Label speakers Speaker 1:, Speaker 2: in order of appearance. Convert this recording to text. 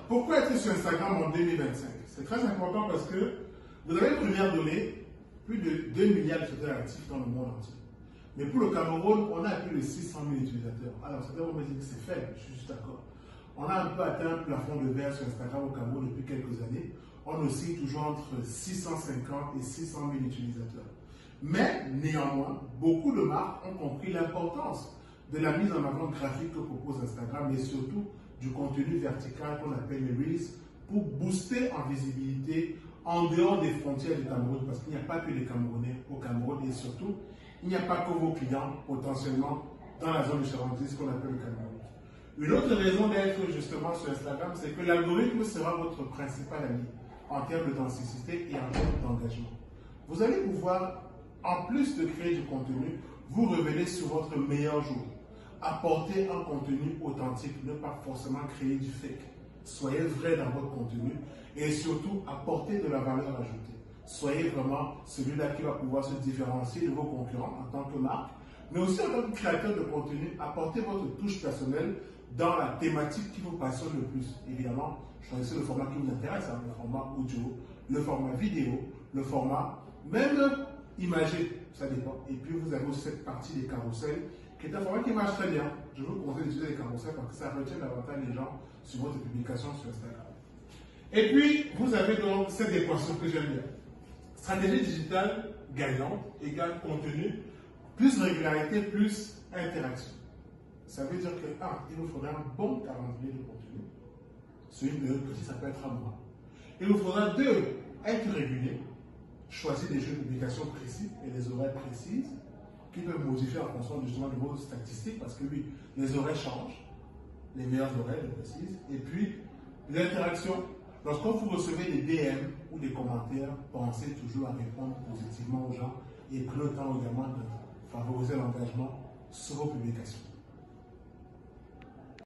Speaker 1: pourquoi être sur Instagram en 2025? C'est très important parce que vous avez une première donnée, plus de 2 milliards d'utilisateurs actifs dans le monde entier. Mais pour le Cameroun, on a plus de 600 000 utilisateurs. Alors, certains vont me dire que c'est faible, je suis juste d'accord. On a un peu atteint un plafond de verre sur Instagram au Cameroun depuis quelques années. On oscille toujours entre 650 et 600 000 utilisateurs. Mais, néanmoins, beaucoup de marques ont compris l'importance de la mise en avant graphique que propose Instagram, mais surtout du contenu vertical qu'on appelle les Reels pour booster en visibilité en dehors des frontières du Cameroun, parce qu'il n'y a pas que les Camerounais au Cameroun et surtout, il n'y a pas que vos clients potentiellement dans la zone de chalandise qu'on appelle le Cameroun. Une autre raison d'être justement sur Instagram, c'est que l'algorithme sera votre principal ami en termes de densité et en termes d'engagement. Vous allez pouvoir, en plus de créer du contenu, vous révéler sur votre meilleur jour. Apporter un contenu authentique, ne pas forcément créer du fake. Soyez vrai dans votre contenu et surtout apportez de la valeur ajoutée. Soyez vraiment celui-là qui va pouvoir se différencier de vos concurrents en tant que marque, mais aussi en tant que créateur de contenu, apportez votre touche personnelle dans la thématique qui vous passionne le plus. Évidemment, choisissez le format qui vous intéresse, le format audio, le format vidéo, le format même imagé, ça dépend. Et puis vous avez aussi cette partie des carousels qui est un format qui marche très bien. Je vous conseille d'utiliser les carousels parce que ça retient davantage les gens sur votre publication sur Instagram. Et puis, vous avez donc cette équation que j'aime bien. Stratégie digitale gagnante égale contenu, plus régularité, plus interaction. Ça veut dire que, il vous faudra un bon calendrier de contenu. Sur une période précise, ça peut être un mois. Il vous faudra 2, être régulier, choisir des jeux de publication précis et des horaires précises qui peuvent modifier en fonction justement de vos statistiques parce que oui, les horaires changent, les meilleurs horaires, je précise. Et puis, l'interaction. Lorsqu'on vous recevez des DM ou des commentaires, pensez toujours à répondre positivement aux gens et prenez le temps également de favoriser l'engagement sur vos publications.